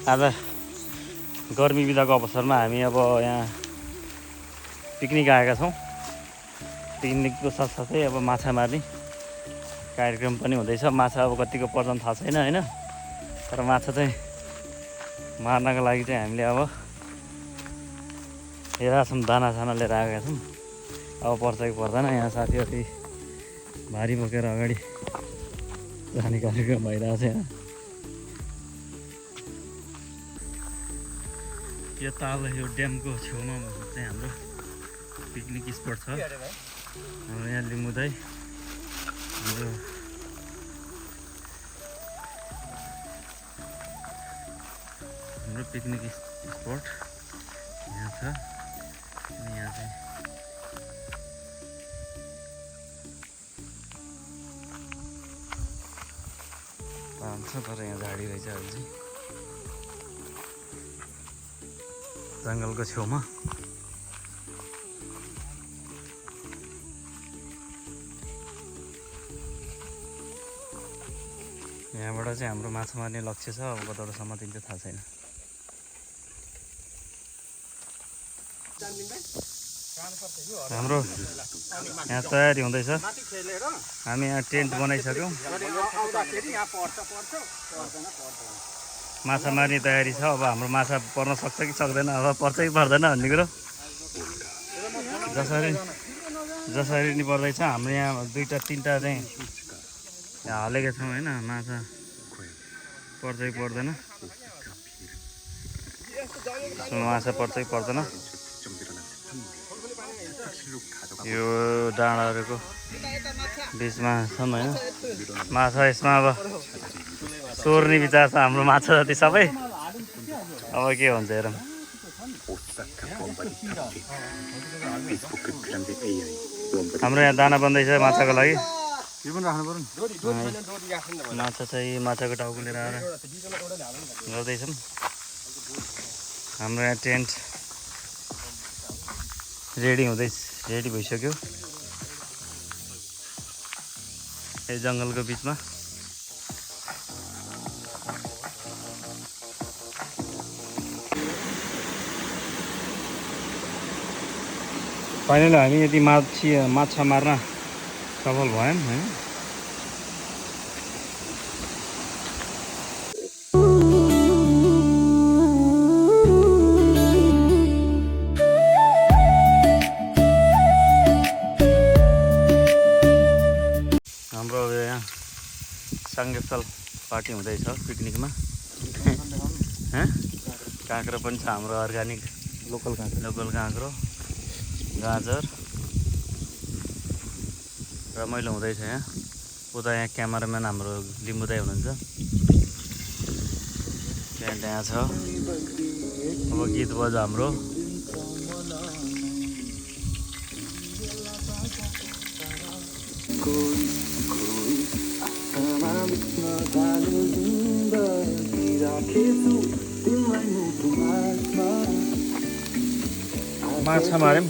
आज गर्मी बिदाको अवसरमा हामी अब यहाँ पिकनिक आएका छौँ। पिकनिकको साथसाथै अब माछा मार्ने कार्यक्रम पनि हुँदैछ। माछा अब कतिको पर्छन् थाहा छैन होइन, तर माछा चाहिँ मार्नको लागि चाहिँ हामीले अब हेरेका छौँ, दाना लिएर आएका छौँ। अब पर्छ कि पर्दैन, यहाँ साथीहरू भारी बोकेर अगाडि जाने कार्यक्रम भइरहेको छ। यहाँ यो ताल यो ड्यामको छेउमा चाहिँ हाम्रो पिकनिक स्पट छ। हाम्रो यहाँ लिम्बुदाई हाम्रो पिकनिक स्पट यहाँ छ। अनि यहाँ चाहिँ पाउँछ, तर यहाँ झाडी रहेछ अहिले चाहिँ जङ्गलको छेउमा। यहाँबाट चाहिँ हाम्रो माछा मार्ने लक्ष्य छ। अब कताबाट समातिन्छ थाहा छैन। हाम्रो यहाँ तयारी हुँदैछ। हामी यहाँ टेन्ट बनाइसक्यौँ, माछा मार्ने तयारी छ। अब हाम्रो माछा पर्न सक्छ कि सक्दैन, अब पर्छ कि पर्दैन भन्ने कुरो जसरी नि पर्दैछ। हाम्रो यहाँ 2-3टा चाहिँ यहाँ हालेका छौँ होइन, माछा पर्छ कि पर्दैन, माछा पर्छ कि पर्दैन। यो डाँडाहरूको बिचमा छौँ होइन, माछा यसमा अब सोर्ने विचार छ हाम्रो माछा जति सबै। अब के हुन्छ हेरौँ। हाम्रो यहाँ दाना बन्दैछ माछाको लागि। माछा चाहिँ माछाको टाउको लिएर आएर गर्दैछौँ। हाम्रो यहाँ टेन्ट रेडी भइसक्यो। यो जङ्गलको बिचमा फाइनली हामी यदि माछा मार्न सफल भयौँ होइन। हाम्रो यहाँ साङ्गेसल पार्टी हुँदैछ पिकनिकमा। काँक्रो पनि छ हाम्रो, अर्ग्यानिक लोकल काँक्रो, गाजर रमाइलो हुँदैछ यहाँ। उता यहाँ क्यामेराम्यान हाम्रो लिम्बुदाई हुनुहुन्छ। टेन्ट यहाँ छ। अब गीत बज हाम्रो। माछा मार्यौँ।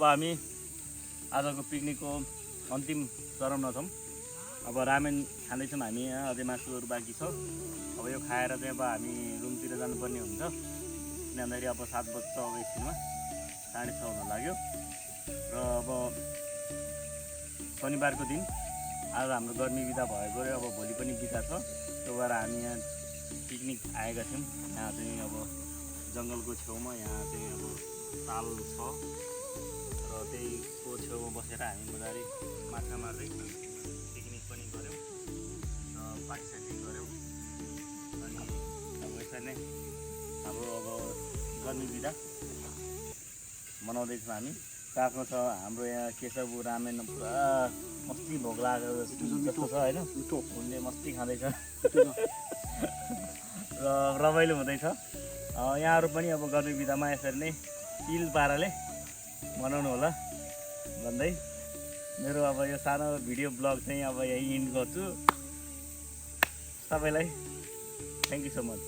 अब हामी आजको पिकनिकको अन्तिम चरणमा छौँ। अब रामेन खाँदैछौँ हामी यहाँ, अझै मासुहरू बाँकी छ। अब यो खाएर चाहिँ अब हामी रुमतिर जानुपर्ने हुन्छ। किन भन्दाखेरि अब 7 बज्छ अब एकछिनमा, 6:30 हुन लाग्यो। र अब शनिबारको दिन आज हाम्रो गर्मी बिदा भएको र अब भोलि पनि बिदा छ। त्यो भएर हामी यहाँ पिकनिक आएका थियौँ। यहाँ चाहिँ अब जङ्गलको छेउमा यहाँ चाहिँ अब ताल छ र त्यहीको छेउमा बसेर हामी मजाले माछा मार्दै पिकनिक पनि गऱ्यौँ र पार्टी सार्टी गऱ्यौँ। अनि अब यसरी नै हाम्रो अब गर्मी बिदा मनाउँदैछौँ हामी। साथमा छ हाम्रो यहाँ केशव रामेन पुरा मस्ती भोक लागेको जस्तो छ होइन, उनले मस्ती खाँदैछ र रमाइलो हुँदैछ। यहाँहरू पनि अब गर्मी बिदामा यसरी नै चिल पाराले मनाउनु होला भन्दै मेरो अब यो सानो भिडियो ब्लग चाहिँ अब यही इन्ड गर्छु। सबैलाई थ्याङ्क यू सो मच।